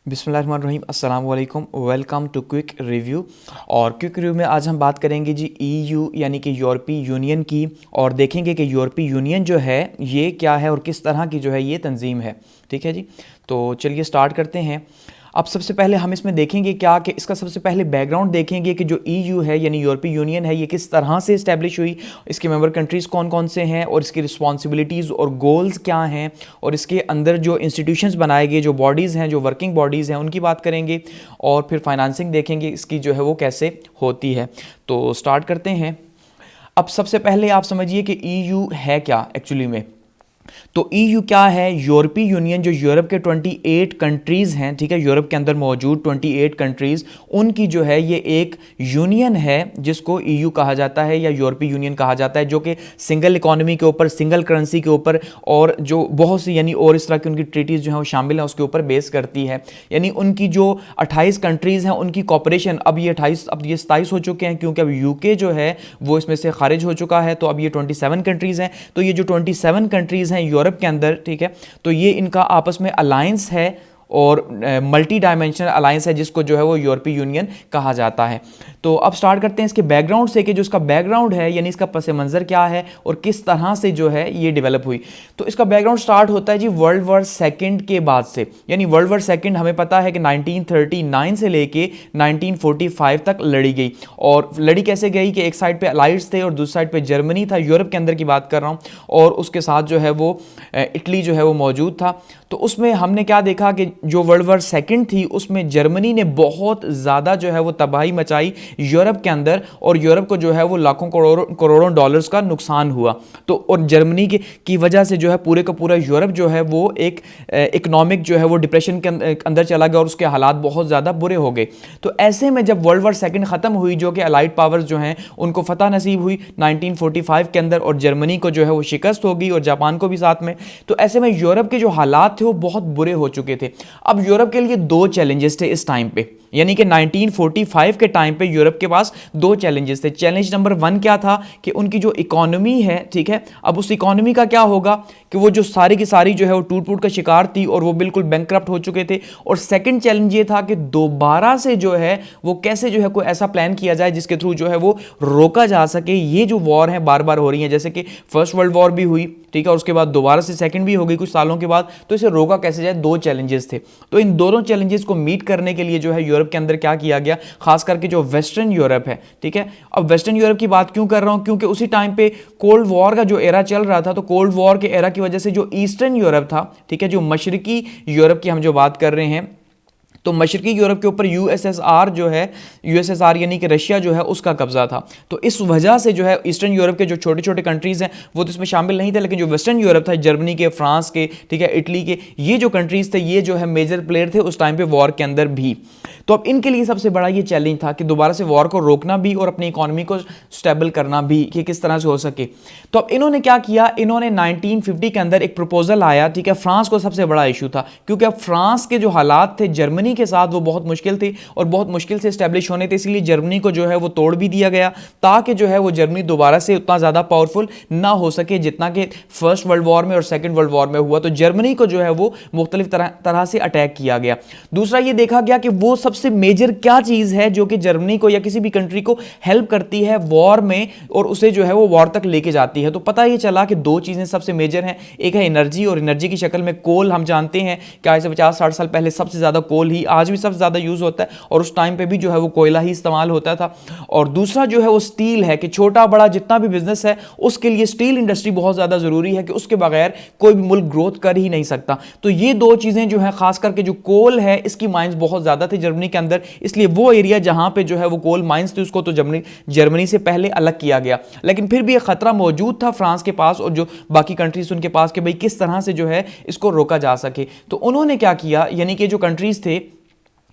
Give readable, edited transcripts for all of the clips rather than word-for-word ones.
बिस्मिल्लाहिर्रहमानिर्रहीम, अस्सलाम वालेकुम, वेलकम टू क्विक रिव्यू। और क्विक रिव्यू में आज हम बात करेंगे जी ईयू यानी कि यूरोपीय यूनियन की, और देखेंगे कि यूरोपीय यूनियन जो है ये क्या है और किस तरह की जो है ये तंजीम है। ठीक है जी, तो चलिए स्टार्ट करते हैं। अब सबसे पहले हम इसमें देखेंगे क्या कि इसका सबसे पहले बैकग्राउंड देखेंगे कि जो ईयू है यानी यूरोपीय यूनियन है ये किस तरह से इस्टेब्लिश हुई, इसके मेंबर कंट्रीज़ कौन कौन से हैं और इसकी रिस्पॉन्सिबिलिटीज़ और गोल्स क्या हैं, और इसके अंदर जो इंस्टीट्यूशंस बनाए गए, जो बॉडीज़ हैं, जो वर्किंग बॉडीज़ हैं, उनकी बात करेंगे। और फिर फाइनेंसिंग देखेंगे इसकी जो है वो कैसे होती है। तो स्टार्ट करते हैं। अब सबसे पहले आप समझिए कि ईयू है क्या एक्चुअली में। तो ईयू क्या है? यूरोपीय यूनियन जो यूरोप के 28 कंट्रीज़ हैं, ठीक है, यूरोप के अंदर मौजूद 28 कंट्रीज़, उनकी जो है ये एक यूनियन है जिसको ईयू कहा जाता है या यूरोपीय यूनियन कहा जाता है, जो कि सिंगल इकोनॉमी के ऊपर, सिंगल करेंसी के ऊपर और जो बहुत सी यानी और इस तरह की उनकी ट्रीटीज़ जो हैं वो शामिल हैं उसके ऊपर बेस करती है। यानी उनकी जो 28 कंट्रीज़ हैं उनकी कॉपरेशन, अब ये 27 हो चुके हैं क्योंकि अब यूके जो है वो इसमें से खारिज हो चुका है, तो अब ये 27 कंट्रीज़ हैं। तो ये जो 27 कंट्रीज़ हैं यूरोप के अंदर, ठीक है, तो ये इनका आपस में अलायंस है और मल्टी डायमेंशनल अलायंस है जिसको जो है वो यूरोपीय यूनियन कहा जाता है। तो अब स्टार्ट करते हैं इसके बैकग्राउंड से कि जो इसका बैकग्राउंड है यानी इसका पस मंज़र क्या है और किस तरह से जो है ये डेवलप हुई। तो इसका बैकग्राउंड स्टार्ट होता है जी वर्ल्ड वॉर सेकंड के बाद से। यानी वर्ल्ड वॉर सेकंड हमें पता है कि 1939 से लेके 1945 तक लड़ी गई। और लड़ी कैसे गई कि एक साइड पे अलाइड्स थे और दूसरी साइड पे जर्मनी था, यूरोप के अंदर की बात कर रहा हूँ, और उसके साथ जो है वो इटली जो है वो मौजूद था। तो उसमें हमने क्या देखा कि जो वर्ल्ड वॉर सेकंड थी उसमें जर्मनी ने बहुत ज़्यादा जो है वो तबाही मचाई यूरोप के अंदर, और यूरोप को जो है वो लाखों करोड़ों डॉलर्स का नुकसान हुआ। तो और जर्मनी की वजह से जो है पूरे का पूरा यूरोप जो है वो एक इकोनॉमिक जो है वो डिप्रेशन के अंदर चला गया और उसके हालात बहुत ज़्यादा बुरे हो गए। तो ऐसे में जब वर्ल्ड वॉर सेकंड ख़त्म हुई, जो कि अलाइड पावर्स जो हैं उनको फतह नसीब हुई 1945 के अंदर, और जर्मनी को जो है वो शिकस्त हो गई और जापान को भी साथ में। तो ऐसे में यूरोप के जो हालात थे वो बहुत बुरे हो चुके थे। अब यूरोप के लिए दो चैलेंजेस थे इस टाइम पे, यानी कि 1945 के टाइम पे यूरोप के पास दो चैलेंजेस थे। चैलेंज नंबर 1 क्या था कि उनकी जो इकोनॉमी है, ठीक है, अब उस इकोनॉमी का क्या होगा कि वो जो सारी की सारी जो है वो टूट फूट का शिकार थी और वो बिल्कुल बैंकक्रप्ट हो चुके थे। और सेकंड चैलेंज ये था कि दोबारा से जो है वो कैसे जो है कोई ऐसा प्लान किया जाए जिसके थ्रू जो है वो रोका जा सके ये जो वॉर है बार बार हो रही है, जैसे कि फर्स्ट वर्ल्ड वॉर भी हुई, ठीक है, और उसके बाद दोबारा से सेकंड भी हो गई कुछ सालों के बाद। तो इसे रोका कैसे जाए, दो चैलेंजेस थे। तो इन दोनों चैलेंजेस को मीट करने के लिए जो है यूरोप के अंदर क्या किया गया, खास करके जो वेस्टर्न यूरोप है, ठीक है। अब वेस्टर्न यूरोप की बात क्यों कर रहा हूं, क्योंकि उसी टाइम पे कोल्ड वॉर का जो एरा चल रहा था, तो कोल्ड वॉर के एरा की वजह से जो ईस्टर्न यूरोप था, ठीक है, जो मशरकी यूरोप की हम जो बात कर रहे हैं, तो मशरकी यूरोप के ऊपर यूएसएसआर जो है, यूएसएसआर यानी कि रशिया जो है उसका कब्जा था। तो इस वजह से जो है ईस्टर्न यूरोप के जो छोटे छोटे कंट्रीज़ हैं वो तो इसमें शामिल नहीं थे, लेकिन जो वेस्टर्न यूरोप था, जर्मनी के, फ्रांस के, ठीक है, इटली के, ये जो कंट्रीज़ थे ये जो है मेजर प्लेयर थे उस टाइम पे वॉर के अंदर भी। तो अब इनके लिए सबसे बड़ा ये चैलेंज था कि दोबारा से वॉर को रोकना भी और अपनी इकोनॉमी को स्टेबल करना भी, कि किस तरह से हो सके। तो अब इन्होंने क्या किया, इन्होंने 1950 के अंदर एक प्रपोजल आया, ठीक है। फ्रांस को सबसे बड़ा इशू था क्योंकि अब फ्रांस के जो हालात थे जर्मनी के साथ वो बहुत मुश्किल थी और बहुत मुश्किल से स्टैब्लिश होने थे, इसलिए जर्मनी को जो है वो तोड़ भी दिया गया ताकि जो है वो जर्मनी दोबारा से उतना ज़्यादा पावरफुल ना हो सके जितना कि फर्स्ट वर्ल्ड वॉर में और सेकंड वर्ल्ड वॉर में हुआ। तो जर्मनी को जो है वो मुख्तलिफ तरह से अटैक किया गया। दूसरा ये देखा गया कि वो सबसे मेजर क्या चीज़ है जो कि जर्मनी को या किसी भी कंट्री को हेल्प करती है वॉर में और उसे जो है वो वॉर तक लेके जाती है। तो पता ये चला कि दो चीज़ें सबसे मेजर हैं, एक है एनर्जी, और एनर्जी की शक्ल में कोल। हम जानते हैं कि आज से 50-60 साल पहले सबसे ज़्यादा कोल ही, आज भी सबसे ज़्यादा यूज़ होता है और उस टाइम पे भी जो है वो कोयला ही इस्तेमाल होता था। और दूसरा जो है वो स्टील है कि छोटा बड़ा जितना भी बिजनेस है उसके लिए स्टील इंडस्ट्री बहुत ज़्यादा ज़रूरी है कि उसके बगैर कोई भी मुल्क ग्रोथ कर ही नहीं सकता। तो ये दो चीज़ें जो है, खास करके जो कोल है इसकी माइंस बहुत ज़्यादा थी जर्मनी के अंदर, इसलिए वो एरिया जहां पे जो है वो कोल माइंस थी उसको तो जर्मनी से पहले अलग किया गया। लेकिन फिर भी एक खतरा मौजूद था फ्रांस के पास और जो बाकी कंट्रीज उनके पास कि भाई किस तरह से जो है इसको रोका जा सके। तो उन्होंने क्या किया, यानी कि जो कंट्रीज थे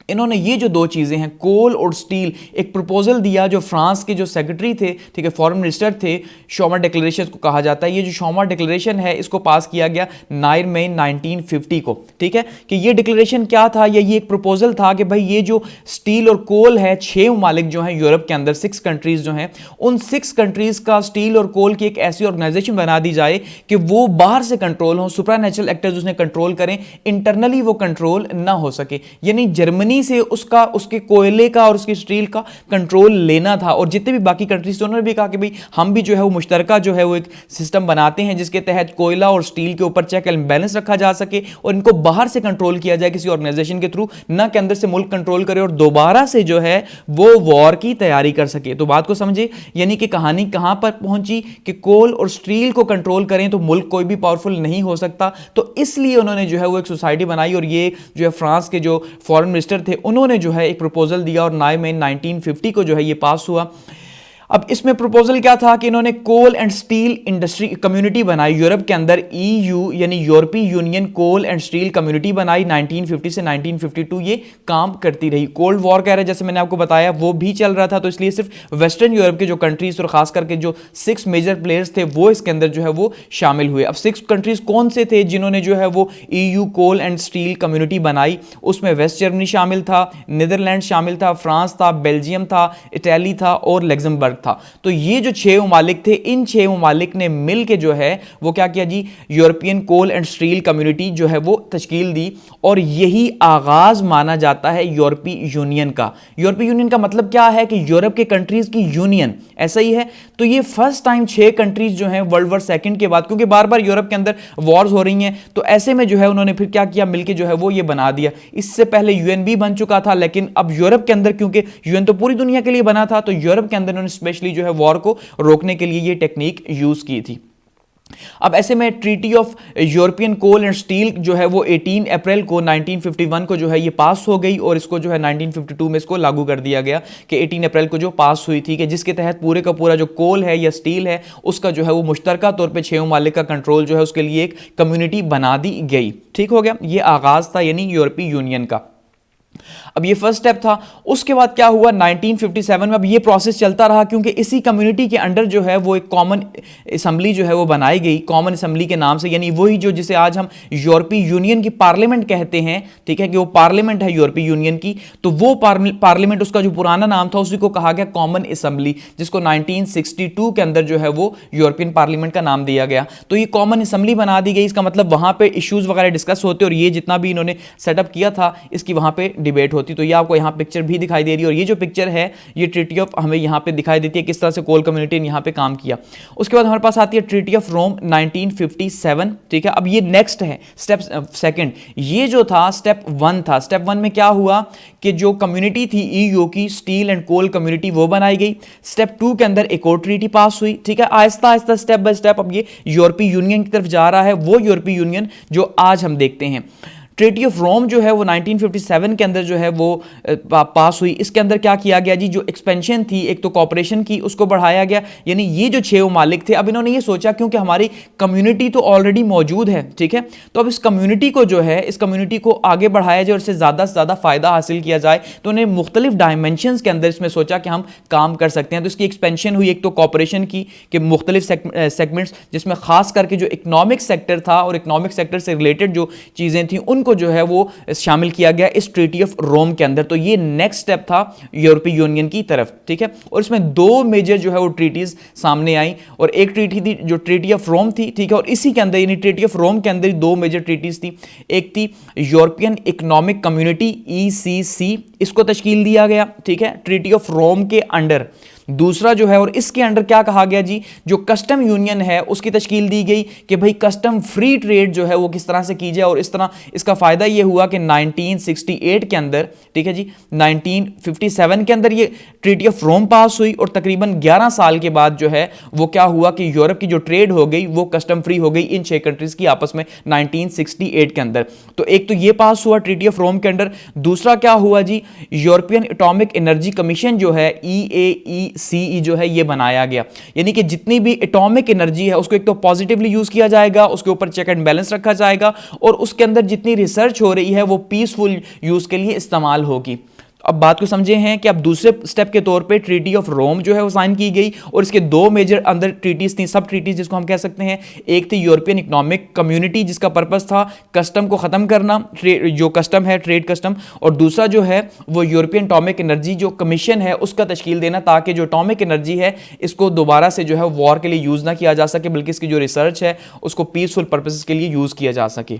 इन्होंने ये जो दो चीज़ें हैं, कोल और स्टील, एक प्रपोजल दिया जो फ्रांस के जो सेक्रेटरी थे, ठीक है, फॉरेन मिनिस्टर थे, शोमा डिक्लेरेशन को कहा जाता है। ये जो शोमा डिक्लेरेशन है इसको पास किया गया 9 मई 1950 को, ठीक है, कि ये डिक्लेरेशन क्या था, ये एक प्रपोजल था कि भाई ये जो स्टील और कोल है, 6 ममालिक जो हैं यूरोप के अंदर, 6 कंट्रीज जो हैं, उन 6 कंट्रीज का स्टील और कोल की एक ऐसी ऑर्गेनाइजेशन बना दी जाए कि वो बाहर से कंट्रोल हो, सुपरनैचुरल एक्टर्स उसने कंट्रोल करें, इंटरनली वो कंट्रोल ना हो सके। यानी जर्मनी से उसके कोयले का और उसकी स्टील का कंट्रोल लेना था। और जितने भी बाकी कंट्रीज थे उन्होंने भी कहा कि भाई हम भी जो है वो मुश्तरका जो है वो एक सिस्टम बनाते हैं जिसके तहत कोयला और स्टील के ऊपर चेक एंड बैलेंस रखा जा सके और इनको बाहर से कंट्रोल किया जाए किसी ऑर्गेनाइजेशन के थ्रू, ना कि अंदर से मुल्क कंट्रोल करे और दोबारा से जो है वो वॉर की तैयारी कर सके। तो बात को समझे, यानी कि कहानी कहां पर पहुंची कि कोल और स्टील को कंट्रोल करें तो मुल्क कोई भी पावरफुल नहीं हो सकता। तो इसलिए उन्होंने जो है वो एक सोसाइटी बनाई और ये जो है फ्रांस के जो फॉरेन मिनिस्टर थे उन्होंने जो है एक प्रपोजल दिया और 9 मई 1950 को जो है ये पास हुआ। अब इसमें प्रपोजल क्या था कि इन्होंने coal and steel industry community बनाई यूरोप के अंदर, ईयू यानी यूरोपीय union coal and steel community बनाई। 1950 से 1952 ये काम करती रही। कोल्ड वॉर कह रहे जैसे मैंने आपको बताया वो भी चल रहा था, तो इसलिए सिर्फ वेस्टर्न यूरोप के जो कंट्रीज और खास करके जो 6 मेजर प्लेयर्स थे वो इसके अंदर जो है वो शामिल हुए। अब 6 कंट्रीज कौन से थे जिन्होंने जो है वो EU coal and steel community बनाई? उसमें वेस्ट जर्मनी शामिल था, नीदरलैंड शामिल था, फ्रांस था, बेल्जियम था, इटली था और लग्जमबर्ग था। तो ये जो 6 ममालिक थे, इन 6 ममालिक ने मिलकर जो है वो क्या किया जी, European coal and steel community जो है वो तश्कील दी। और यही आगाज माना जाता है यूरोपीय यूनियन का। यूरोपीय यूनियन का मतलब क्या है कि यूरोप के कंट्रीज की यूनियन, ऐसा ही है। तो ये फर्स्ट टाइम 6 कंट्रीज जो हैं वर्ल्ड वॉर सेकंड के बाद, क्योंकि बार बार यूरोप के अंदर वॉर्स हो रही हैं, तो ऐसे में जो है उन्होंने फिर क्या किया, मिलकर जो है वो ये बना दिया। इससे पहले यूएन भी बन चुका था, लेकिन अब यूरोप के अंदर, क्योंकि यूएन तो पूरी दुनिया के लिए बना था, तो यूरोप के अंदर उन्होंने स्पेशली जो है वॉर को रोकने के लिए ये टेक्निक यूज की थी। अब ऐसे में treaty of European coal and steel जो है वो 18 अप्रैल को 1951 को जो है ये पास हो गई और इसको जो है 1952 में इसको लागू कर दिया गया कि 18 अप्रैल को जो पास हुई थी, कि जिसके तहत पूरे का पूरा जो कोल है या स्टील है उसका जो है वो मुश्तरका तौर पे 6 ममालिक का कंट्रोल जो है उसके लिए एक कम्युनिटी बना दी गई। ठीक हो गया, ये आगाज था यानी यूरोपीय यूनियन का। अब ये फर्स्ट स्टेप था। उसके बाद क्या हुआ 1957 में, अब ये प्रोसेस चलता रहा क्योंकि इसी कम्युनिटी के अंडर जो है वो एक कॉमन असेंबली जो है वो बनाई गई, कॉमन असेंबली के नाम से, यानी वही जो जिसे आज हम यूरोपीय यूनियन की पार्लियामेंट कहते हैं, ठीक है, कि वो पार्लियामेंट है यूरोपीय यूनियन की, तो वो पार्लियामेंट उसका जो पुराना नाम था उसी को कहा गया कॉमन असेंबली, जिसको 1962 के अंदर जो है वो यूरोपियन पार्लियामेंट का नाम दिया गया। तो ये कॉमन असेंबली बना दी गई, इसका मतलब वहां पे इश्यूज वगैरह डिस्कस होते और ये जितना भी इन्होंने सेटअप किया था इसकी वहां पे डिबेट होती। तो ये आपको यहां पिक्चर भी दिखाई दे रही है और ये जो पिक्चर है ये ट्रीटी ऑफ हमें यहां पे दिखाई देती है किस तरह से कोल कम्युनिटी ने यहां पे काम किया। उसके बाद हमारे पास आती है ट्रीटी ऑफ रोम 1957, ठीक है। अब ये नेक्स्ट है स्टेप सेकंड। ये जो था स्टेप 1 था। स्टेप 1 में क्या हुआ कि जो कम्युनिटी थी ईयू की स्टील एंड कोल कम्युनिटी वो बनाई गई। स्टेप 2 के अंदर एक और ट्रीटी पास हुई, ठीक है। Aahista Aahista step by step अब ये यूरोपीय यूनियन की तरफ जा रहा है, वो यूरोपीय यूनियन जो आज हम देखते हैं। ट्रीटी ऑफ रोम जो है वो 1957 के अंदर जो है वो पास हुई। इसके अंदर क्या किया गया जी, जो एक्सपेंशन थी, एक तो कॉपरेशन की, उसको बढ़ाया गया। यानी ये जो 6 ममालिक थे, अब इन्होंने ये सोचा क्योंकि हमारी कम्युनिटी तो ऑलरेडी मौजूद है, ठीक है, तो अब इस कम्युनिटी को जो है, इस कम्युनिटी को आगे बढ़ाया जाए और इससे ज़्यादा से ज़्यादा फायदा हासिल किया जाए, तो उन्हें मुख्तलिफ डायमेंशंस के अंदर इसमें सोचा कि हम काम कर सकते हैं। तो इसकी एक्सपेंशन हुई, एक तो कॉपरेशन की कि मुख्तलिफ सेगमेंट्स, जिसमें खास करके जो इकोनॉमिक सेक्टर था और इकोनॉमिक सेक्टर से रिलेटेड जो चीज़ें थी उनको जो है वो शामिल किया गया इस ट्रीटी ऑफ रोम के अंदर। तो ये नेक्स्ट स्टेप था यूरोपीय यूनियन की तरफ, ठीक है। और इसमें 2 मेजर जो है वो ट्रीटीज सामने आई और एक ट्रीटी थी जो ट्रीटी ऑफ रोम थी, ठीक है, और इसी के अंदर यानी ट्रीटी ऑफ रोम के अंदर 2 मेजर ट्रीटीज थी। एक थी यूरोपियन इकोनॉमिक कम्युनिटी ECC, इसको तश्कील दिया गया, ठीक है, ट्रीटी ऑफ रोम के अंडर। दूसरा जो है और इसके अंडर क्या कहा गया जी, जो कस्टम यूनियन है उसकी तश्कील दी गई कि भाई कस्टम फ्री ट्रेड जो है वो किस तरह से की जाए। और इस तरह इसका फायदा ये हुआ कि 1968 के अंदर, ठीक है जी, 1957 के अंदर ये ट्रीटी ऑफ रोम पास हुई और तकरीबन 11 साल के बाद जो है वो क्या हुआ कि यूरोप की जो ट्रेड हो गई वो कस्टम फ्री हो गई इन 6 कंट्रीज की आपस में 1968 के अंदर। तो एक तो ये पास हुआ ट्रीटी ऑफ रोम के अंडर। दूसरा क्या हुआ जी, यूरोपियन एटॉमिक एनर्जी कमीशन जो है EAEC NPCE जो है ये बनाया गया, यानी कि जितनी भी एटॉमिक एनर्जी है उसको एक तो पॉजिटिवली यूज किया जाएगा, उसके ऊपर चेक एंड बैलेंस रखा जाएगा और उसके अंदर जितनी रिसर्च हो रही है वो पीसफुल यूज के लिए इस्तेमाल होगी। अब बात को समझे हैं कि अब दूसरे स्टेप के तौर पे ट्रीटी ऑफ रोम जो है वो साइन की गई और इसके दो मेजर अंदर ट्रीटीज थी, सब ट्रीटीज जिसको हम कह सकते हैं। एक थी यूरोपियन इकोनॉमिक कम्युनिटी जिसका पर्पस था कस्टम को खत्म करना, जो कस्टम है ट्रेड कस्टम, और दूसरा जो है वो यूरोपियन एटॉमिक एनर्जी जो कमीशन है उसका तश्कील देना, ताकि जो एटॉमिक एनर्जी है इसको दोबारा से जो है वॉर के लिए यूज ना किया जा सके, बल्कि इसकी जो रिसर्च है उसको पीसफुल पर्पसेस के लिए यूज किया जा सके।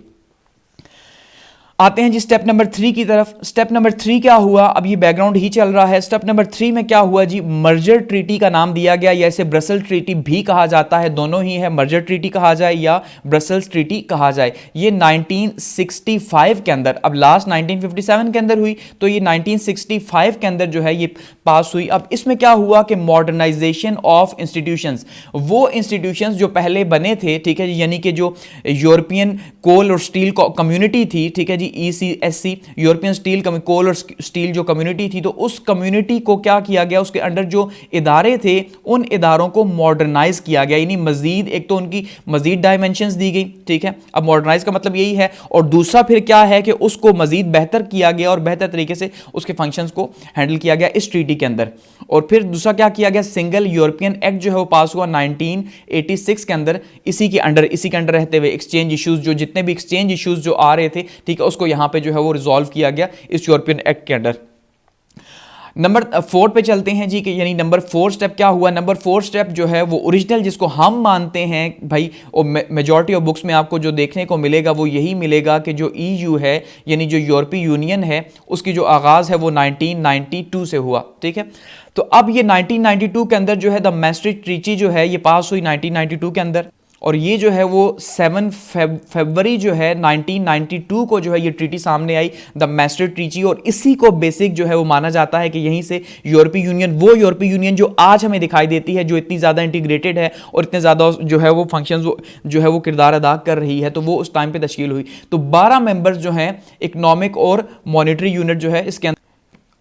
आते हैं जी स्टेप नंबर 3 की तरफ। स्टेप नंबर 3 क्या हुआ, अब ये बैकग्राउंड ही चल रहा है। स्टेप नंबर 3 में क्या हुआ जी, मर्जर ट्रीटी का नाम दिया गया, या इसे ब्रसेल ट्रीटी भी कहा जाता है, दोनों ही है, मर्जर ट्रीटी कहा जाए या ब्रसेल्स ट्रीटी कहा जाए। ये 1965 के अंदर, अब लास्ट 1957 के अंदर हुई, तो ये 1965 के अंदर जो है ये पास हुई। अब इसमें क्या हुआ कि मॉडर्नाइजेशन ऑफ इंस्टीट्यूशंस, वो इंस्टीट्यूशंस जो पहले बने थे, ठीक है जी, यानी कि जो यूरोपियन कोल और स्टील कम्युनिटी थी, ठीक है जी, ECSC यूरोपियन स्टील कोल और स्टील जो कम्युनिटी थी, तो उस कम्युनिटी को क्या किया गया, उसके अंडर जो इदारे थे उन इदारों को मॉडर्नाइज किया गया, यानी मजीद एक तो उनकी मजीद डायमेंशंस दी गई, ठीक है। अब मॉडर्नाइज का मतलब यही है, और दूसरा फिर क्या है कि उसको मजीद बेहतर किया गया और बेहतर तरीके से उसके फंक्शंस को हैंडल किया गया इस ट्रीटी के अंदर। और फिर दूसरा क्या किया गया, सिंगल यूरोपियन एक्ट जो है वो पास हुआ 1986 के अंदर, इसी के अंडर रहते हुए एक्सचेंज इश्यूज, जो जितने भी एक्सचेंज इश्यूज जो आ रहे थे, ठीक है, उसको यहां पे जो है वो रिजॉल्व किया गया इस यूरोपियन एक्ट के अंडर। नंबर 4 पे चलते हैं जी, कि यानी नंबर 4 स्टेप क्या हुआ। नंबर 4 स्टेप जो है वो ओरिजिनल जिसको हम मानते हैं भाई, और मेजॉरिटी ऑफ बुक्स में आपको जो देखने को मिलेगा वो यही मिलेगा कि जो EU है, यानी जो यूरोपीय यूनियन है, उसकी जो आगाज़ है वो 1992 से हुआ, ठीक है। तो अब ये 1992 के अंदर जो है द मैस्ट्रिक्ट ट्रीटी जो है ये पास हुई 1992 के अंदर, और ये जो है वो 7 फरवरी जो है 1992 को जो है ये ट्रीटी सामने आई, द मैस्ट्रिक्ट ट्रीटी, और इसी को बेसिक जो है वो माना जाता है कि यहीं से यूरोपीय यूनियन, वो यूरोपीय यूनियन जो आज हमें दिखाई देती है, जो इतनी ज़्यादा इंटीग्रेटेड है और इतने ज़्यादा जो है वो फंक्शंस जो है वो किरदार अदा कर रही है, तो वो उस टाइम पे तश्कील हुई। तो 12 मेंबर्स जो हैं इकोनॉमिक और मॉनेटरी यूनिट जो है इसके अंदर,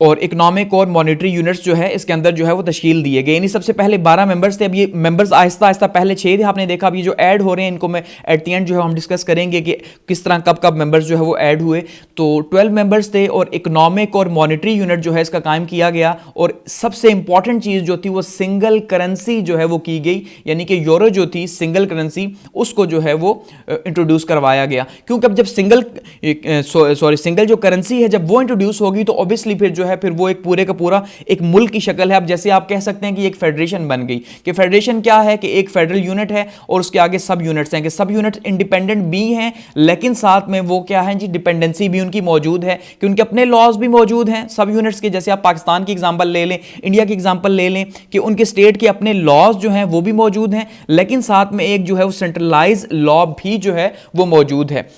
और इकोनॉमिक और मॉनेटरी यूनिट्स जो है इसके अंदर जो है वो तश्कील दिए गए। यानी सबसे पहले 12 मेंबर्स थे, अब ये मेंबर्स आहिस्ता आहिस्ता, पहले 6 थे आपने देखा, अब ये जो ऐड हो रहे हैं इनको मैं एट द एंड जो है हम डिस्कस करेंगे कि किस तरह कब कब मेंबर्स जो है वो ऐड हुए। तो 12 मेंबर्स थे और इकोनॉमिक और मॉनेटरी यूनिट जो है इसका कायम किया गया, और सबसे इंपॉर्टेंट चीज़ जो थी वो सिंगल करेंसी जो है वो की गई, यानी कि यूरो जो थी सिंगल करेंसी, उसको जो है वो इंट्रोड्यूस करवाया गया। क्योंकि अब जब सिंगल जो करेंसी है जब वो इंट्रोड्यूस होगी तो ऑब्वियसली फिर जो है फिर वो एक पूरे का पूरा एक मुल्क की शक्ल है। अब जैसे आप कह सकते हैं कि एक फेडरेशन बन गई, कि फेडरेशन क्या है, कि एक फेडरल यूनिट है और उसके आगे सब यूनिट्स हैं, कि सब यूनिट्स इंडिपेंडेंट भी हैं लेकिन साथ में वो क्या है जी, डिपेंडेंसी भी उनकी मौजूद है, कि उनके अपने लॉज भी मौजूद हैं सब यूनिट्स के। जैसे आप पाकिस्तान की एग्जांपल ले लें, इंडिया की एग्जांपल ले लें, कि उनके स्टेट के अपने लॉज जो हैं वो भी मौजूद हैं, लेकिन साथ में एक जो है वो सेंट्रलाइज लॉ भी जो है वो मौजूद है।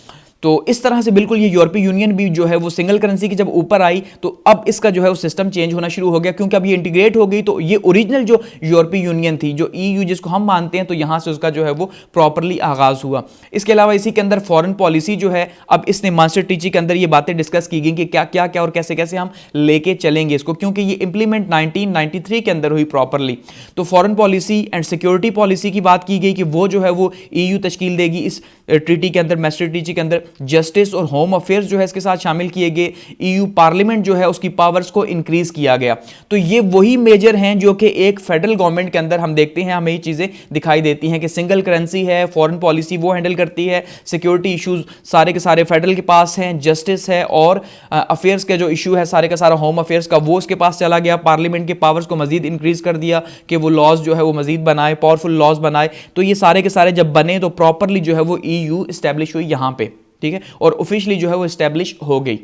तो इस तरह से बिल्कुल ये यूरोपीय यूनियन भी जो है वो सिंगल करेंसी की जब ऊपर आई तो अब इसका जो है वो सिस्टम चेंज होना शुरू हो गया, क्योंकि अब ये इंटीग्रेट हो गई। तो ये ओरिजिनल जो यूरोपीय यूनियन थी, जो EU जिसको हम मानते हैं, तो यहां से उसका जो है वो प्रॉपरली आगाज हुआ। इसके अलावा इसी के अंदर फॉरेन पॉलिसी जो है, अब इसने मास्टर टीची के अंदर ये बातें डिस्कस की गई कि क्या क्या क्या और कैसे कैसे हम लेके चलेंगे इसको, क्योंकि ये इंप्लीमेंट 1993 के अंदर हुई प्रॉपरली। तो foreign policy and security policy की बात की गई कि वो जो है वो EU तश्कील देगी इस ट्रीटी के अंदर, मैस्टर टीची के अंदर। जस्टिस और होम अफेयर्स जो है इसके साथ शामिल किए गए। EU पार्लियामेंट जो है उसकी पावर्स को इंक्रीज किया गया। तो ये वही मेजर हैं जो कि एक फेडरल गवर्नमेंट के अंदर हम देखते हैं, हमें ये चीजें दिखाई देती हैं कि सिंगल करेंसी है, फॉरेन पॉलिसी वो हैंडल करती है, सिक्योरिटी इश्यूज सारे के सारे फेडरल के पास हैं, जस्टिस है, और अफेयर्स का जो इशू है सारे का सारा होम अफेयर्स का वो उसके पास चला गया। पार्लियामेंट के पावर्स को मजीद इंक्रीज कर दिया कि वो लॉज जो है वो मजीद बनाए, पावरफुल लॉज बनाए। तो ये सारे के सारे जब बने तो प्रॉपरली जो है वो EU इस्टेब्लिश हुई यहां पे, ठीक है, और ऑफिशियली जो है वो एस्टैब्लिश हो गई।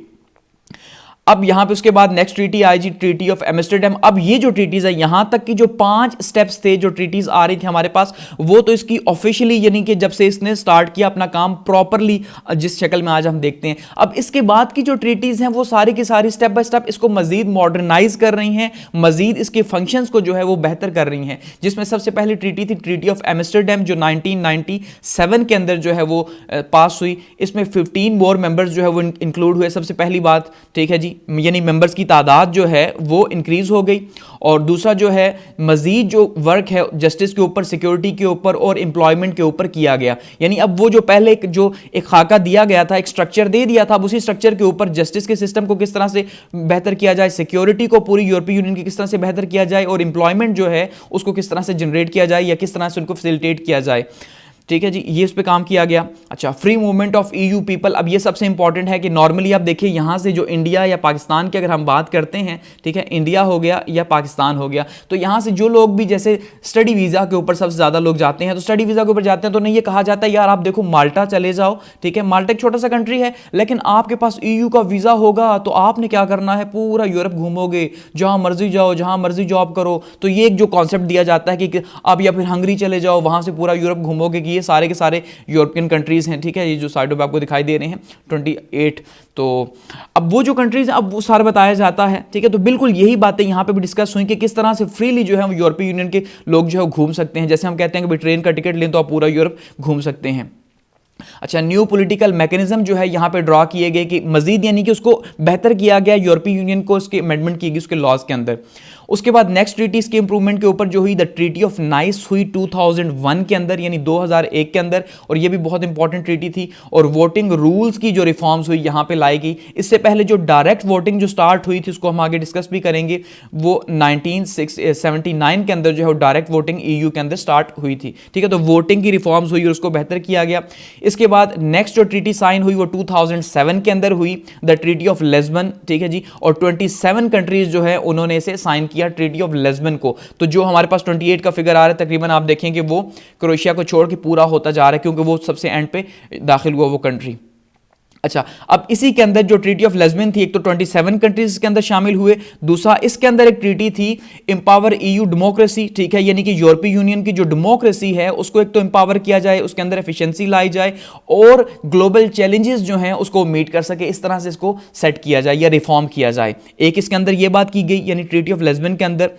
अब यहां पे उसके बाद नेक्स्ट ट्रीटी आई जी, ट्रीटी ऑफ एम्स्टर्डम। अब ये जो ट्रीटीज है, यहां तक की जो 5 स्टेप्स थे जो ट्रीटीज आ रही थी हमारे पास, वो तो इसकी ऑफिशियली यानी कि जब से इसने स्टार्ट किया अपना काम प्रॉपरली जिस शक्ल में आज हम देखते हैं। अब इसके बाद की जो ट्रीटीज हैं वो सारी की सारी स्टेप बाय स्टेप इसको मजीद मॉडर्नाइज कर रही हैं, मजीद इसके फंक्शंस को जो है वो बेहतर कर रही हैं। जिसमें सबसे पहली ट्रीटी थी ट्रीटी ऑफ एम्स्टर्डम जो 1997 के अंदर जो है वो पास हुई। इसमें 15 मोर मेंबर्स जो है वो इंक्लूड हुए, सबसे पहली बात, ठीक है जी। यानी मेंबर्स की तादाद जो है वो इंक्रीज हो गई। और दूसरा जो है मजीद जो वर्क है जस्टिस के ऊपर, सिक्योरिटी के ऊपर और एम्प्लॉयमेंट के ऊपर किया गया। यानी अब वो जो पहले जो एक खाका दिया गया था, एक स्ट्रक्चर दे दिया था, अब उसी स्ट्रक्चर के ऊपर जस्टिस के सिस्टम को किस तरह से बेहतर किया जाए, सिक्योरिटी को पूरी यूरोपीय यूनियन की किस तरह से बेहतर किया जाए, और एम्प्लॉयमेंट जो है उसको किस तरह से जनरेट किया जाए या किस तरह से उनको फैसिलिटेट किया जाए। ठीक है जी, ये इस पे काम किया गया। अच्छा, free movement of EU people, अब ये सबसे इंपॉर्टेंट है कि नॉर्मली आप देखिए यहाँ से जो इंडिया या पाकिस्तान की अगर हम बात करते हैं, ठीक है, इंडिया हो गया या पाकिस्तान हो गया, तो यहाँ से जो लोग भी जैसे स्टडी वीज़ा के ऊपर सबसे ज़्यादा लोग जाते हैं, तो स्टडी वीज़ा के ऊपर जाते हैं तो नहीं ये कहा जाता है यार आप देखो माल्टा चले जाओ, ठीक है, माल्टा एक छोटा सा कंट्री है लेकिन आपके पास ईयू का वीज़ा होगा तो आपने क्या करना है, पूरा यूरोप घूमोगे, जहाँ मर्जी जाओ, जहाँ मर्जी जॉब करो। तो ये एक जो कॉन्सेप्ट दिया जाता है कि आप या फिर हंगरी चले जाओ, वहाँ से पूरा यूरोप घूमोगे, कि ये सारे के सारे यूरोपियन कंट्रीज हैं। ठीक है, ये जो साइडों पे आपको दिखाई दे रहे हैं 28, तो अब वो जो कंट्रीज अब वो सारा बताया जाता है। ठीक है, तो बिल्कुल यही बातें यहाँ पे भी डिस्कस हुई कि किस तरह से फ्रीली जो है यूरोपीय यूनियन के लोग जो है घूम सकते हैं। जैसे हम कहते हैं कि ट्रेन का टिकट लें तो आप पूरा यूरोप घूम सकते हैं। अच्छा, न्यू पॉलिटिकल मैकेनिज्म जो है यहाँ पे ड्रॉ किए गए कि मजीद यानी कि उसको बेहतर किया गया यूरोपीय यूनियन को, उसकी अमेंडमेंट की गई उसके लॉज के अंदर। उसके बाद नेक्स्ट ट्रीटीज के इंप्रूवमेंट के ऊपर जो हुई, द ट्रीटी ऑफ नाइस हुई 2001 के अंदर, यानी 2001 के अंदर, और ये भी बहुत इंपॉर्टेंट ट्रीटी थी। और वोटिंग रूल्स की जो रिफॉर्म्स हुई यहाँ पे लाई गई। इससे पहले जो डायरेक्ट वोटिंग जो स्टार्ट हुई थी उसको हम आगे डिस्कस भी करेंगे, वो 1979 के अंदर जो है डायरेक्ट वोटिंग ईयू के अंदर स्टार्ट हुई थी। ठीक है, तो वोटिंग की रिफॉर्म्स हुई और उसको बेहतर किया गया। इसके बाद नेक्स्ट जो ट्रीटी साइन हुई वो 2007 के अंदर हुई, द ट्रीटी ऑफ लिस्बन। ठीक है जी, और 27 कंट्रीज जो है उन्होंने इसे साइन किया, ट्रीटी ऑफ लिस्बन को। तो जो हमारे पास 28 का फिगर आ रहा है तकरीबन आप देखें कि वो क्रोएशिया को छोड़ के पूरा होता जा रहा है, क्योंकि वो सबसे एंड पे दाखिल हुआ वो कंट्री। अच्छा, अब इसी के अंदर जो ट्रीटी ऑफ लिस्बन थी, एक तो 27 कंट्रीज के अंदर शामिल हुए, दूसरा इसके अंदर एक ट्रीटी थी एम्पावर ईयू डेमोक्रेसी। ठीक है, यानी कि यूरोपीय यूनियन की जो डेमोक्रेसी है उसको एक तो एम्पावर किया जाए, उसके अंदर एफिशिएंसी लाई जाए और ग्लोबल चैलेंजेस जो हैं उसको मीट कर सके, इस तरह से इसको सेट किया जाए या रिफॉर्म किया जाए। एक इसके अंदर ये बात की गई यानी ट्रीटी ऑफ लिस्बन के अंदर।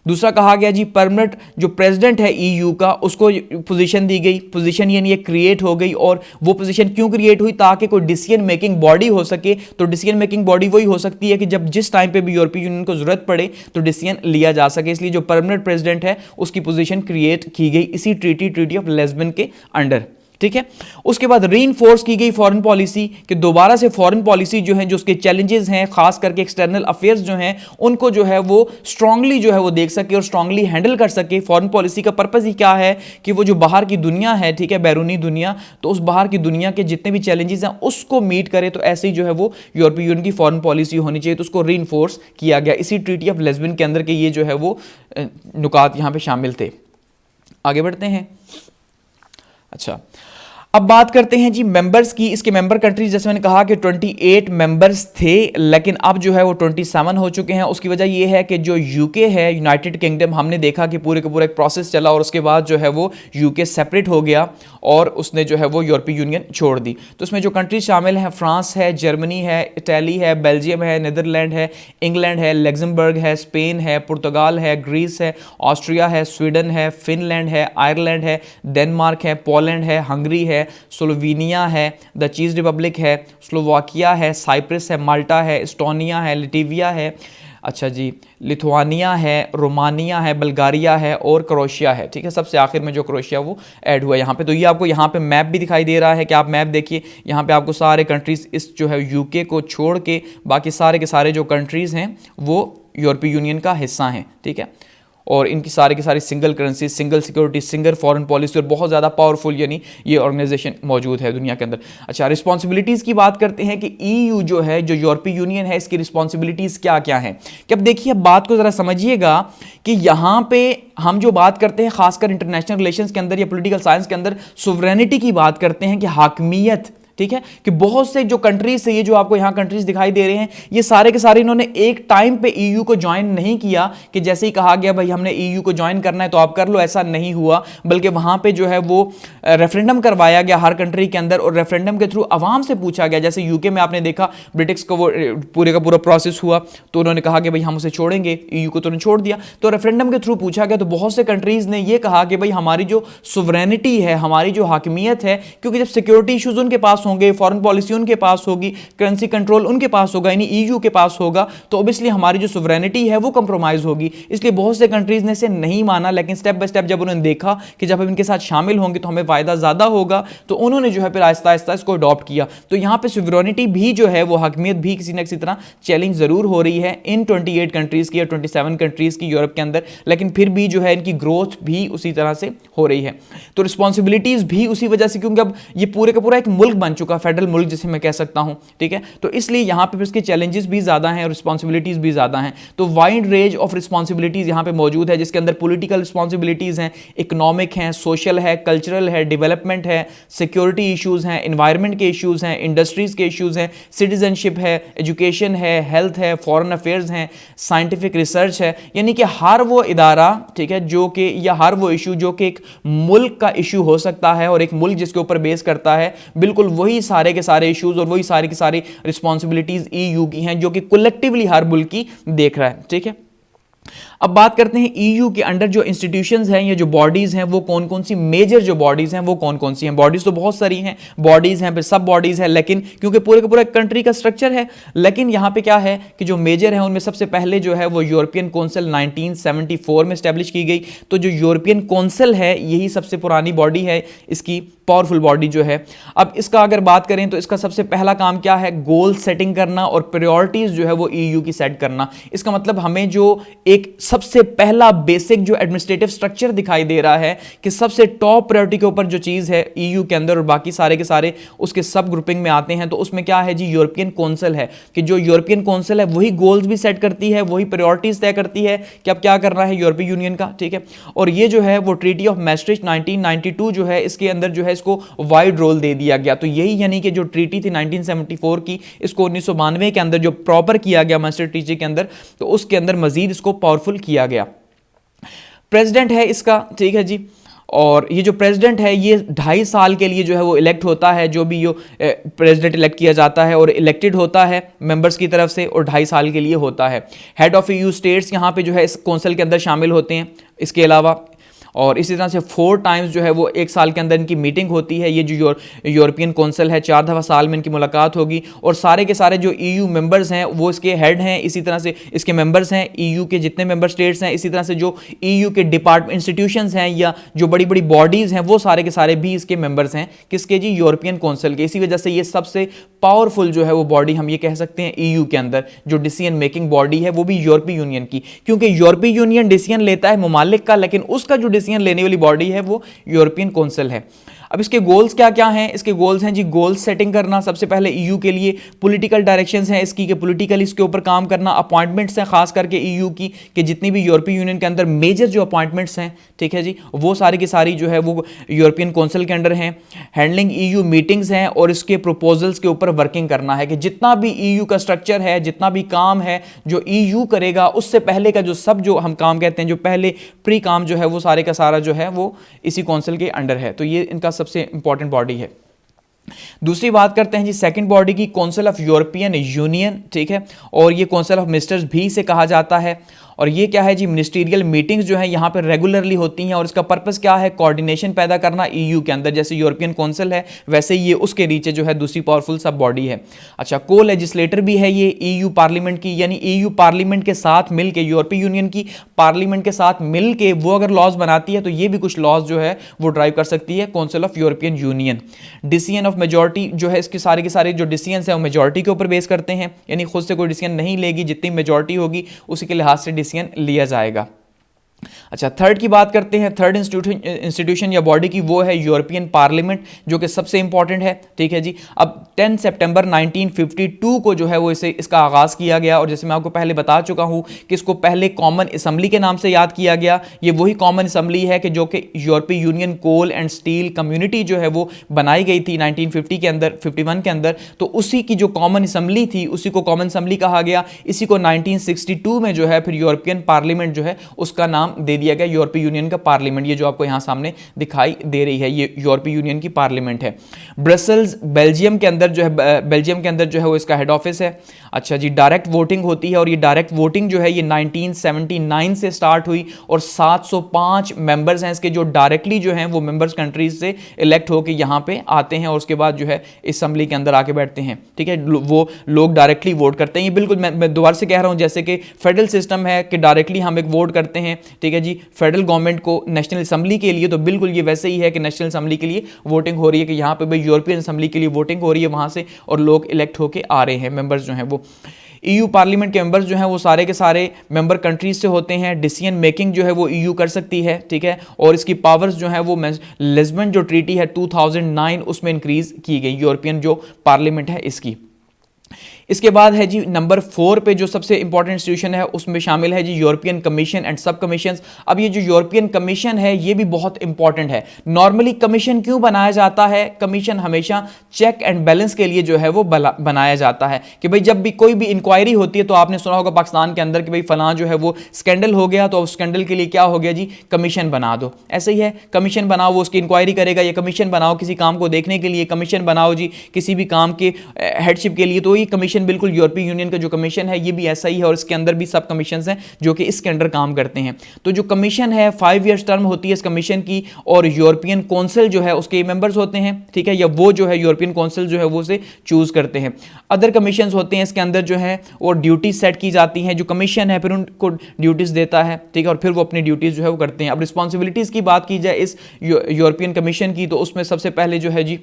दूसरा कहा गया जी परमानेंट जो प्रेसिडेंट है ईयू का उसको पोजीशन दी गई, पोजीशन यानी ये क्रिएट हो गई। और वो पोजीशन क्यों क्रिएट हुई, ताकि कोई डिसीजन मेकिंग बॉडी हो सके। तो डिसीजन मेकिंग बॉडी वही हो सकती है कि जब जिस टाइम पे भी यूरोपीय यूनियन को जरूरत पड़े तो डिसीजन लिया जा सके, इसलिए जो परमानेंट प्रेसिडेंट है उसकी पोजीशन क्रिएट की गई इसी ट्रीटी ऑफ लिस्बन के अंडर। ठीक है, उसके बाद रीइंफोर्स की गई फॉरेन पॉलिसी कि दोबारा से फॉरेन पॉलिसी जो है, जो उसके चैलेंजेस हैं खास करके एक्सटर्नल अफेयर्स जो हैं उनको जो है वो स्ट्रांगली जो है वो देख सके और स्ट्रांगली हैंडल कर सके। फॉरेन पॉलिसी का पर्पस ही क्या है कि वो जो बाहर की दुनिया है, ठीक है, बैरूनी दुनिया, तो उस बाहर की दुनिया के जितने भी चैलेंजेस हैं उसको मीट करे। तो ऐसे ही जो है वो यूरोपीय यूनियन की फॉरेन पॉलिसी होनी चाहिए, तो उसको रीइंफोर्स किया गया इसी ट्रीटी ऑफ लिस्बन के अंदर के ये जो है वो नुकात यहाँ पे शामिल थे। आगे बढ़ते हैं। अच्छा, अब बात करते हैं जी मेंबर्स की। इसके मेंबर कंट्रीज जैसे मैंने कहा कि 28 मेंबर्स थे, लेकिन अब जो है वो 27 हो चुके हैं। उसकी वजह ये है कि जो यूके है, यूनाइटेड किंगडम, हमने देखा कि पूरे का पूरा एक प्रोसेस चला और उसके बाद जो है वो यूके सेपरेट हो गया और उसने जो है वो यूरोपीय यूनियन छोड़ दी। तो उसमें जो कंट्रीज शामिल हैं, फ्रांस है, जर्मनी है, इटली है, बेल्जियम है, नीदरलैंड है, इंग्लैंड है, लग्जमबर्ग है, स्पेन है, पुर्तगाल है, ग्रीस है, ऑस्ट्रिया है, स्वीडन है, फिनलैंड है, आयरलैंड है, डेनमार्क है, पोलैंड है, हंगरी है, स्लोवेनिया है, द चीज रिपब्लिक है, स्लोवाकिया है, साइप्रस है, माल्टा है, एस्टोनिया है, लिटविया है, अच्छा जी, लिथुआनिया है, रोमानिया है, बल्गारिया है और क्रोएशिया है। ठीक है, सबसे आखिर में जो क्रोएशिया वो ऐड हुआ यहाँ पे। तो ये आपको यहाँ पे मैप भी दिखाई दे रहा है कि आप मैप देखिए, यहाँ पे आपको सारे कंट्रीज इस जो है यूके को छोड़ के बाकी सारे के सारे जो कंट्रीज हैं वो यूरोपीय यूनियन का हिस्सा हैं। ठीक है, और इनकी सारी की सारी single currency, single security, single foreign policy और बहुत ज़्यादा पावरफुल यानी ये ऑर्गेनाइजेशन मौजूद है दुनिया के अंदर। अच्छा, रिस्पॉन्सिबिलिटीज़ की बात करते हैं कि ईयू जो है, जो यूरोपीय यूनियन है, इसकी रिस्पॉन्सिबिलिटीज़ क्या क्या हैं। कि अब देखिए, अब बात को ज़रा समझिएगा कि यहाँ पे हम जो बात करते हैं खासकर इंटरनेशनल रिलेशंस के अंदर या पॉलिटिकल साइंस के अंदर सोवरेनिटी की बात करते हैं कि हाकमियत। ठीक है, कि बहुत से जो कंट्रीज से, ये जो आपको यहां कंट्रीज दिखाई दे रहे हैं, ये सारे के सारे इन्होंने एक टाइम पे ईयू को ज्वाइन नहीं किया कि जैसे ही कहा गया भाई हमने ईयू को ज्वाइन करना है तो आप कर लो, ऐसा नहीं हुआ। बल्कि वहां पे जो है वो रेफरेंडम करवाया गया हर कंट्री के अंदर और रेफरेंडम के थ्रू आवाम से पूछा गया। जैसे यूके में आपने देखा ब्रिटिश को वो पूरे का पूरा प्रोसेस हुआ तो उन्होंने कहा कि भाई हम उसे छोड़ेंगे, ईयू को तो उन्होंने छोड़ दिया, तो रेफरेंडम के थ्रू पूछा गया। तो बहुत से कंट्रीज ने ये कहा कि भाई हमारी जो सोवरेनिटी है, हमारी जो हाकिमियत है, क्योंकि जब सिक्योरिटी इशूज उनके पास होंगे, फॉरेन पॉलिसी उनके पास होगी, करेंसी कंट्रोल उनके पास होगा, यानी ईयू के पास होगा, तो ऑब्वियसली हमारी जो सुवरेनिटी है वो कंप्रोमाइज होगी। इसलिए बहुत से कंट्रीज ने इसे नहीं माना, लेकिन स्टेप बाय स्टेप जब उन्होंने देखा कि जब हम इनके साथ शामिल होंगे तो हमें फायदा ज्यादा होगा, तो उन्होंने जो है फिर आहिस्ता आहिस्ता इसको अडॉप्ट किया। तो यहां पे सुवरेनिटी भी जो है वो हकमियत भी किसी न किसी तरह चैलेंज जरूर हो रही है इन 28 कंट्रीज की या 27 कंट्रीज की यूरोप के अंदर, लेकिन फिर भी जो है इनकी ग्रोथ भी उसी तरह से हो रही है। तो रिस्पॉन्सिबिलिटीज भी उसी वजह से, क्योंकि अब ये पूरे का पूरा एक मुल्क बन चुका, फेडरल मुल्क जिसे मैं कह सकता हूं, ठीक है। तो इसलिए यहां पे इसके चैलेंजेस भी ज्यादा हैं और रिस्पॉन्सिबिलिटीज भी ज्यादा हैं। तो वाइड रेंज ऑफ रिस्पॉन्सिबिलिटीज यहां पे मौजूद है, जिसके अंदर पॉलिटिकल रिस्पॉन्सिबिलिटीज हैं, इकोनॉमिक हैं, सोशल है, कल्चरल है, डेवलपमेंट है, सिक्योरिटी इश्यूज हैं, एनवायरमेंट के इश्यूज हैं, इंडस्ट्रीज के इश्यूज हैं, सिटीजनशिप है, एजुकेशन है, हेल्थ है, फॉरेन अफेयर्स हैं, साइंटिफिक रिसर्च है। यानी कि हर वो इदारा, ठीक है, जो कि या हर वो इशू जो कि एक मुल्क का इशू हो सकता है और एक मुल्क जिसके ऊपर बेस करता है, बिल्कुल वही सारे के सारे इश्यूज और वही सारी की सारी रिस्पॉन्सिबिलिटीज ईयू की हैं, जो कि कलेक्टिवली हर मुल्क की देख रहा है, ठीक है। अब बात करते हैं ईयू के अंडर जो इंस्टीट्यूशंस हैं या जो बॉडीज हैं वो कौन कौन सी, मेजर जो बॉडीज हैं वो कौन कौन सी हैं। बॉडीज तो बहुत सारी हैं, बॉडीज हैं, फिर सब बॉडीज हैं, लेकिन क्योंकि पूरे का पूरा कंट्री का स्ट्रक्चर है, लेकिन यहां पे क्या है कि जो मेजर है उनमें सबसे पहले जो है वो यूरोपियन काउंसिल 1974 में स्टैब्लिश की गई। तो जो यूरोपियन काउंसिल है यही सबसे पुरानी बॉडी है, इसकी पावरफुल बॉडी जो है। अब इसका अगर बात करें तो इसका सबसे पहला काम क्या है, गोल सेटिंग करना और प्रायोरिटीज जो है वो ईयू की सेट करना। इसका मतलब हमें जो एक सबसे पहला बेसिक जो एडमिनिस्ट्रेटिव स्ट्रक्चर दिखाई दे रहा है कि सबसे टॉप प्रायोरिटी के ऊपर जो चीज है ईयू के अंदर और बाकी सारे के सारे उसके सब ग्रुपिंग में आते हैं, तो उसमें क्या है जी, यूरोपियन काउंसिल है कि जो यूरोपियन काउंसिल है वही गोल्स भी सेट करती है, वही प्रायोरिटीज तय करती है कि अब क्या करना है यूरोपीय यूनियन का, ठीक है। और ये जो है वो ट्रीटी ऑफ मैस्ट्रिक्ट 1992 जो है इसके अंदर जो है इसको वाइड रोल दे दिया गया। तो यही यानी कि जो ट्रीटी थी 1974 की, इसको 1992 के अंदर जो प्रॉपर किया गया मैस्ट्रिक्ट ट्रीटी के अंदर, तो उसके अंदर मजीद इसको पावरफुल किया गया। प्रेसिडेंट है इसका, ठीक है जी, और ये जो प्रेसिडेंट है ये 2.5 साल के लिए जो है वो इलेक्ट होता है, जो भी यो प्रेसिडेंट इलेक्ट किया जाता है और इलेक्टेड होता है मेंबर्स की तरफ से, और 2.5 साल के लिए होता है। हेड ऑफ ईयू स्टेट्स यहाँ पे जो है इस काउंसिल के अंदर शामिल होते हैं इसके अलावा, और इसी तरह से 4 टाइम्स जो है वो 1 साल के अंदर इनकी मीटिंग होती है। ये जो यूरोपियन काउंसिल है 4 दफ़ा साल में इनकी मुलाकात होगी, और सारे के सारे जो ईयू मेंबर्स हैं वो इसके हेड हैं, इसी तरह से इसके मेंबर्स हैं ईयू के जितने मेंबर स्टेट्स हैं, इसी तरह से जो ईयू के डिपार्टमेंट इंस्टीट्यूशंस हैं या जो बड़ी बड़ी बॉडीज़ हैं वो सारे के सारे भी इसके मेंबर्स हैं, किसके जी, यूरोपियन काउंसिल के। इसी वजह से ये सबसे पावरफुल जो है वो बॉडी हम ये कह सकते हैं ईयू के अंदर जो डिसीजन मेकिंग बॉडी है वो भी यूरोपीय यूनियन की, क्योंकि यूरोपीय यूनियन डिसीजन लेता है ममालिक का, लेकिन उसका जो डिसीजन लेने वाली बॉडी है वो यूरोपियन काउंसिल है। अब इसके गोल्स क्या क्या हैं, इसके गोल्स हैं जी, गोल सेटिंग करना सबसे पहले ईयू के लिए, पॉलिटिकल डायरेक्शंस हैं इसकी कि पॉलिटिकल इसके ऊपर काम करना, अपॉइंटमेंट्स हैं खास करके ईयू की कि जितनी भी यूरोपीय यूनियन के अंदर मेजर जो अपॉइंटमेंट्स हैं, ठीक है जी, वो सारी की सारी जो है वो यूरोपियन काउंसिल के अंडर हैं। हैंडलिंग ईयू मीटिंग्स हैं और इसके प्रपोजल्स के ऊपर वर्किंग करना है कि जितना भी ईयू का स्ट्रक्चर है, जितना भी काम है जो ईयू करेगा उससे पहले का जो सब जो हम काम कहते हैं, जो पहले प्री काम जो है वो सारे का सारा जो है वो इसी काउंसिल के अंडर है। तो ये इनका सबसे इंपॉर्टेंट बॉडी है। दूसरी बात करते हैं जी सेकंड बॉडी की, काउंसिल ऑफ यूरोपियन यूनियन, ठीक है, और ये काउंसिल ऑफ मिनिस्टर्स भी इसे कहा जाता है। और ये क्या है जी, मिनिस्टीरियल मीटिंग्स जो है यहाँ पर रेगुलरली होती हैं, और इसका पर्पस क्या है, कोऑर्डिनेशन पैदा करना ईयू के अंदर। जैसे यूरोपियन काउंसिल है वैसे ये उसके नीचे जो है दूसरी पावरफुल सब बॉडी है। अच्छा, को लेजिस्लेटर भी है ये ईयू पार्लियामेंट की, यानी ईयू पार्लियामेंट के साथ मिलके, यूरोपीय यूनियन की पार्लियामेंट के साथ मिलके वो अगर लॉज बनाती है तो ये भी कुछ लॉज जो है वो ड्राइव कर सकती है council of European union. Decision of majority जो है इसके सारे जो डिसीजन है वो मेजॉरिटी के ऊपर बेस करते हैं, यानी खुद से कोई डिसीजन नहीं लेगी, जितनी मेजॉरिटी होगी उसी के लिहाज से डिसीजन लिया जाएगा। अच्छा, थर्ड की बात करते हैं, थर्ड इंस्टीट्यूशन या बॉडी की, वो है यूरोपियन पार्लियामेंट जो कि सबसे इंपॉर्टेंट है, ठीक है जी। अब 10 सितंबर 1952 को जो है वो इसका आगाज किया गया, और जैसे मैं आपको पहले बता चुका हूं कि इसको पहले कॉमन असेंबली के नाम से याद किया गया। ये वही कॉमन असेंबली है कि जो कि यूरोपीय union coal and steel community जो है वो बनाई गई थी 1950 के अंदर, 51 के अंदर, तो उसी की जो कॉमन असेंबली थी उसी को कॉमन असेंबली कहा गया। इसी को 1962 में जो है फिर यूरोपियन पार्लियामेंट जो है उसका नाम दे दिया गया यूरोपीय यूनियन का पार्लियामेंट। ये जो आपको यहाँ सामने दिखाई दे रही है ये यूरोपीय यूनियन की पार्लियामेंट है। ब्रसेल्स बेल्जियम के अंदर जो है वो इसका हेड ऑफिस है। अच्छा जी, डायरेक्ट वोटिंग होती है और ये डायरेक्ट वोटिंग जो है ये 1979 से स्टार्ट हुई और 705 मेंबर्स हैं इसके जो डायरेक्टली जो हैं वो मेंबर्स कंट्रीज से इलेक्ट होकर यहाँ पे आते हैं और उसके बाद जो है असेंबली के अंदर आके बैठते हैं। ठीक है, वो लोग डायरेक्टली वोट करते हैं। ये बिल्कुल मैं दोबारा से कह रहा हूँ, जैसे कि फेडरल सिस्टम है कि डायरेक्टली हम एक वोट करते हैं, ठीक है जी, फेडरल गवर्नमेंट को नेशनल असेंबली के लिए, तो बिल्कुल ये वैसे ही है कि नेशनल असेंबली के लिए वोटिंग हो रही है कि यहाँ पे भाई यूरोपियन असेंबली के लिए वोटिंग हो रही है वहाँ से और लोग इलेक्ट होकर आ रहे हैं, मेंबर्स जो हैं वो। ईयू पार्लियामेंट के मेंबर्स जो हैं वो सारे के सारे मेंबर कंट्रीज से होते हैं। डिसीजन मेकिंग जो है वो ईयू कर सकती है, ठीक है, और इसकी पावर्स जो है वो लिस्बन जो ट्रीटी है 2009 उसमें इंक्रीज की गई, यूरोपियन जो पार्लियामेंट है इसकी। इसके बाद है जी नंबर 4 पे जो सबसे इंपॉर्टेंट इंस्टीट्यूशन है उसमें शामिल है जी यूरोपियन कमीशन एंड सब कमीशंस। अब ये जो यूरोपियन कमीशन है ये भी बहुत इंपॉर्टेंट है। नॉर्मली कमीशन क्यों बनाया जाता है? कमीशन हमेशा चेक एंड बैलेंस के लिए जो है वो बनाया जाता है कि भाई जब भी कोई भी इंक्वायरी होती है, तो आपने सुना होगा पाकिस्तान के अंदर कि भाई फलां जो है वो स्कैंडल हो गया, तो उस स्कैंडल के लिए क्या हो गया जी, कमीशन बना दो। ऐसे ही है, कमीशन बनाओ, वो उसकी इंक्वायरी करेगा, या कमीशन बनाओ किसी काम को देखने के लिए, कमीशन बनाओ जी किसी भी काम के हेडशिप के लिए, तो ये कमीशन बिल्कुल यूरोपीय यूनियन का जो कमीशन है ये भी ऐसा ही है और इसके अंदर भी सब कमीशंस हैं जो कि इसके अंडर काम करते हैं। तो जो कमीशन है 5 ईयर्स टर्म होती है इस कमीशन की और यूरोपियन काउंसिल जो है उसके मेंबर्स होते हैं, ठीक है, या वो जो है यूरोपियन काउंसिल जो है वो उसे चूज करते हैं। अदर कमीशंस होते हैं इसके अंदर जो है वो ड्यूटीज सेट की जाती हैं, जो कमीशन है फिर उनको ड्यूटीज देता है, ठीक है, और फिर वो अपनी ड्यूटीज जो है वो करते हैं। अब रिस्पॉन्सिबिलिटीज की बात की जाए इस यूरोपियन कमीशन की, तो उसमें सबसे पहले जो है जी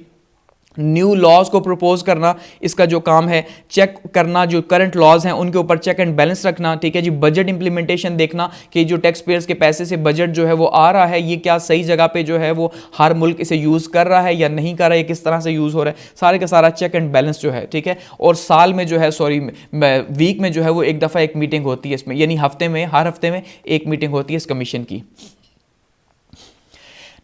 न्यू लॉज को प्रपोज करना इसका जो काम है, चेक करना जो करंट लॉज हैं उनके ऊपर चेक एंड बैलेंस रखना, ठीक है जी, बजट इंप्लीमेंटेशन देखना कि जो टैक्स पेयर्स के पैसे से बजट जो है वो आ रहा है ये क्या सही जगह पे जो है वो हर मुल्क इसे यूज़ कर रहा है या नहीं कर रहा है, किस तरह से यूज़ हो रहा है, सारे का सारा चेक एंड बैलेंस जो है, ठीक है। और साल में जो है वीक में जो है वो एक दफ़ा एक मीटिंग होती है इसमें, यानी हर हफ्ते में एक मीटिंग होती है इस कमीशन की।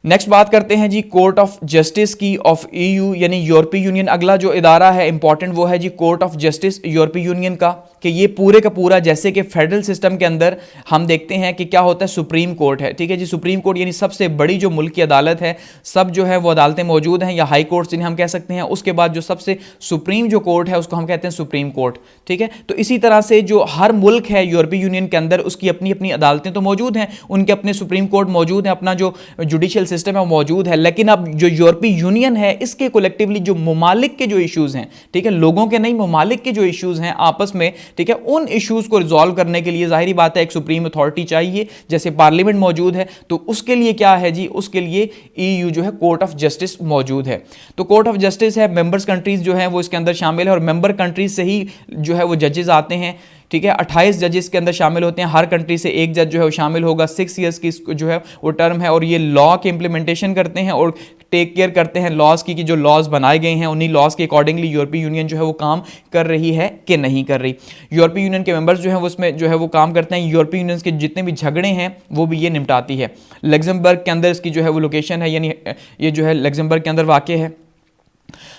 नेक्स्ट बात करते हैं जी कोर्ट ऑफ जस्टिस की ऑफ ईयू यानी यूरोपीय यूनियन। अगला जो इदारा है इंपॉर्टेंट वो है जी कोर्ट ऑफ जस्टिस यूरोपीय यूनियन का, कि ये पूरे का पूरा जैसे कि फेडरल सिस्टम के अंदर हम देखते हैं कि क्या होता है, सुप्रीम कोर्ट है, ठीक है जी, सुप्रीम कोर्ट यानी सबसे बड़ी जो मुल्क की अदालत है, सब जो है वो अदालतें मौजूद हैं या हाई कोर्ट जिन्हें हम कह सकते हैं। उसके बाद जो सबसे सुप्रीम जो कोर्ट है उसको हम कहते हैं सुप्रीम कोर्ट, ठीक है। तो इसी तरह से जो हर मुल्क है यूरोपीय यूनियन के अंदर उसकी अपनी अपनी अदालतें तो मौजूद हैं, उनके अपने सुप्रीम कोर्ट मौजूद हैं, अपना जो जुडिशियल सिस्टम है वो मौजूद है। लेकिन अब जो यूरोपीय यूनियन है इसके कोलेक्टिवली जो ममालिक के जो इश्यूज हैं, ठीक है, लोगों के नहीं ममालिक के जो इश्यूज हैं आपस में, ठीक है, उन इश्यूज को रिजॉल्व करने के लिए जाहिर बात है एक सुप्रीम अथॉरिटी चाहिए, जैसे पार्लियामेंट मौजूद है, तो उसके लिए क्या है जी, उसके लिए ईयू जो है कोर्ट ऑफ जस्टिस मौजूद है। तो कोर्ट ऑफ जस्टिस है, मेंबर्स कंट्रीज जो है वो इसके अंदर शामिल है और मेंबर कंट्रीज से ही जो है वो जजेस आते हैं, ठीक है। 28 जजेस के अंदर शामिल होते हैं, हर कंट्री से एक जज जो है वो शामिल होगा, 6 ईयर्स की जो है वो टर्म है और ये लॉ के इंप्लीमेंटेशन करते हैं और टेक केयर करते हैं लॉज की कि जो लॉज बनाए गए हैं उन्हीं लॉज के अकॉर्डिंगली यूरोपीय यूनियन जो है वो काम कर रही है कि नहीं कर रही। यूरोपीय यूनियन के मेंबर्स जो हैं वो उसमें जो है वो काम करते हैं, यूरोपीय यूनियन के जितने भी झगड़े हैं वो भी ये निपटाती है। लग्जमबर्ग के अंदर इसकी जो है वो लोकेशन है, यानी ये जो है लग्जमबर्ग के अंदर वाक़ है।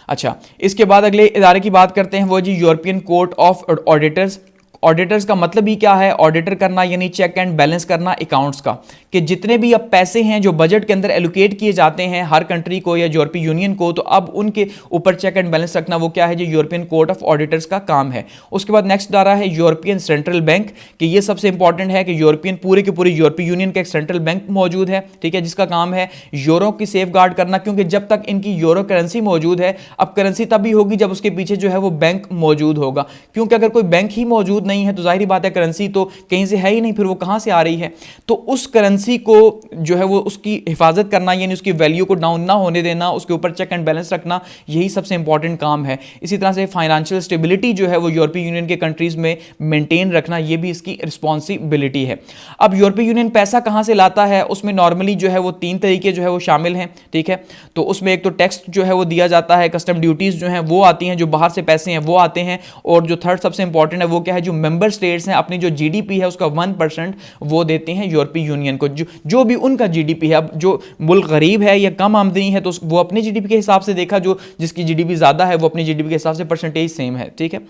अच्छा, इसके बाद अगले इदारे की बात करते हैं वो जी European court of auditors. Auditors का मतलब ही क्या है, ऑडिटर करना यानी चेक एंड बैलेंस करना अकाउंट्स का, कि जितने भी अब पैसे हैं जो बजट के अंदर एलोकेट किए जाते हैं हर कंट्री को या यूरोपीय यूनियन को, तो अब उनके ऊपर चेक एंड बैलेंस रखना वो क्या है जो यूरोपियन कोर्ट ऑफ ऑडिटर्स का काम है। उसके बाद नेक्स्ट आ रहा है यूरोपियन सेंट्रल बैंक, कि ये सबसे इंपॉर्टेंट है कि यूरोपियन पूरे के पूरे यूरोपीय यूनियन का एक सेंट्रल बैंक मौजूद है, ठीक है, जिसका काम है यूरो की सेफ गार्ड करना, क्योंकि जब तक इनकी यूरो करेंसी मौजूद है, अब करेंसी तभी होगी जब उसके पीछे जो है वो बैंक मौजूद होगा, क्योंकि अगर कोई बैंक ही मौजूद नहीं है तो जाहिर बात है करेंसी तो कहीं से है ही नहीं, फिर वो कहां से आ रही है। तो उस करेंसी को जो है वो उसकी हिफाजत करना यानी उसकी वैल्यू को डाउन ना होने देना, उसके ऊपर चेक एंड बैलेंस रखना, यही सबसे इंपॉर्टेंट काम है। इसी तरह से फाइनेंशियल स्टेबिलिटी जो है वो यूरोपीय यूनियन के कंट्रीज में मेंटेन रखना, ये भी इसकी रिस्पॉन्सिबिलिटी है। अब यूरोपीय यूनियन पैसा कहां से लाता है, उसमें नॉर्मली जो है वो 3 तरीके जो है वो शामिल हैं, ठीक है। तो उसमें एक तो टैक्स जो है वो दिया जाता है, कस्टम ड्यूटीज जो है वो आती हैं, जो बाहर से पैसे हैं वो आते हैं, और जो थर्ड सबसे इंपॉर्टेंट है वो क्या है, जो मेंबर स्टेट्स हैं अपनी जो जीडीपी है उसका 1% वो देते हैं यूरोपीय यूनियन को, जो भी उनका जीडीपी है। अब जो मुल्क गरीब है या कम आमदनी है तो वो अपने जीडीपी के हिसाब से देखा, जो जिसकी जीडीपी ज्यादा है वो अपनी जीडीपी के हिसाब से परसेंटेज सेम है, ठीक है।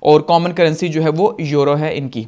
और कॉमन करेंसी जो है वो यूरो है इनकी।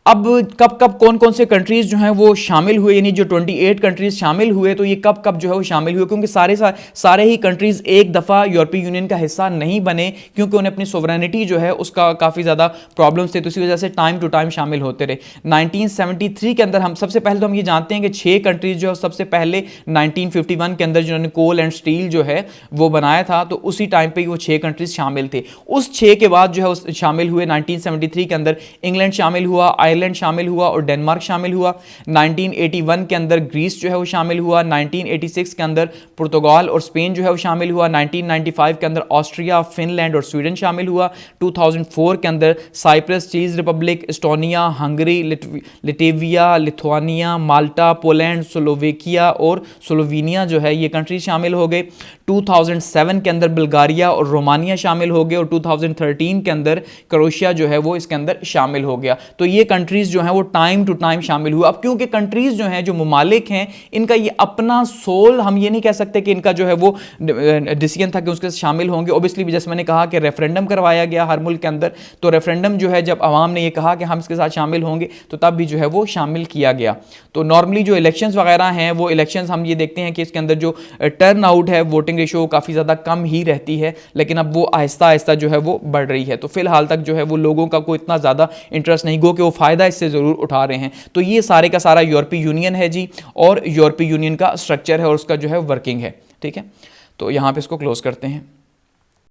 अब कब कब कौन कौन से कंट्रीज जो हैं वो शामिल हुए, यानी जो 28 कंट्रीज शामिल हुए, तो ये कब कब जो है वो शामिल हुए, क्योंकि सारे ही कंट्रीज एक दफ़ा यूरोपीय यूनियन का हिस्सा नहीं बने, क्योंकि उन्हें अपनी सोवरेनिटी जो है उसका काफ़ी ज़्यादा प्रॉब्लम्स थे, तो इसी वजह से टाइम टू टाइम शामिल होते रहे। 1973 के अंदर हम सबसे पहले तो हम ये जानते हैं कि 6 कंट्रीज जो है सबसे पहले 1951 के अंदर जिन्होंने कोल एंड स्टील जो है वो बनाया था, तो उसी टाइम पे वो 6 कंट्रीज शामिल थे। उस 6 के बाद जो है उस शामिल हुए 1973 के अंदर इंग्लैंड शामिल हुआ, आयरलैंड शामिल हुआ और डेनमार्क शामिल हुआ। 1981 के अंदर ग्रीस जो है वो शामिल हुआ। 1986 के अंदर पुर्तगाल और स्पेन जो है वो शामिल हुआ। 1995 के अंदर ऑस्ट्रिया, फिनलैंड और स्वीडन शामिल हुआ। 2004 के अंदर साइप्रस, चीज रिपब्लिक, एस्टोनिया, हंगरी, लिटवेनिया, लिथुआनिया, माल्टा, पोलैंड, स्लोवेकिया और स्लोवेनिया जो है ये कंट्री शामिल हो गए। 2007 के अंदर बुल्गारिया और रोमानिया शामिल हो गए और 2013 के अंदर क्रोएशिया जो है वो इसके अंदर शामिल हो गया। तो ये कंट्रीज जो हैं वो टाइम टू टाइम शामिल हुआ। अब क्योंकि कंट्रीज जो हैं, जो ममालिक हैं, इनका ये अपना सोल, हम ये नहीं कह सकते कि इनका जो है वो डिसीजन था कि उसके साथ शामिल होंगे। ऑब्वियसली जैसे मैंने कहा कि रेफरेंडम करवाया गया हर मुल्क के अंदर, तो रेफरेंडम जो है जब आवाम ने ये कहा कि हम इसके साथ शामिल होंगे तो तब भी जो है वो शामिल किया गया। तो नॉर्मली जो इलेक्शंस वगैरह हैं वो इलेक्शंस हम ये देखते हैं कि इसके अंदर जो टर्न आउट है, वोटिंग रेशो काफ़ी ज़्यादा कम ही रहती है, लेकिन अब वो आहिस्ता आहिस्ता जो है वो बढ़ रही है। तो फिलहाल तक जो है वो लोगों का कोई इतना ज़्यादा इंटरेस्ट नहीं, गो कि वो फ़ायदा इससे ज़रूर उठा रहे हैं। तो ये सारे का सारा यूरोपीय यूनियन है जी, और यूरोपीय यूनियन का स्ट्रक्चर है और उसका जो है वर्किंग है। ठीक है, तो यहाँ पे इसको क्लोज करते हैं।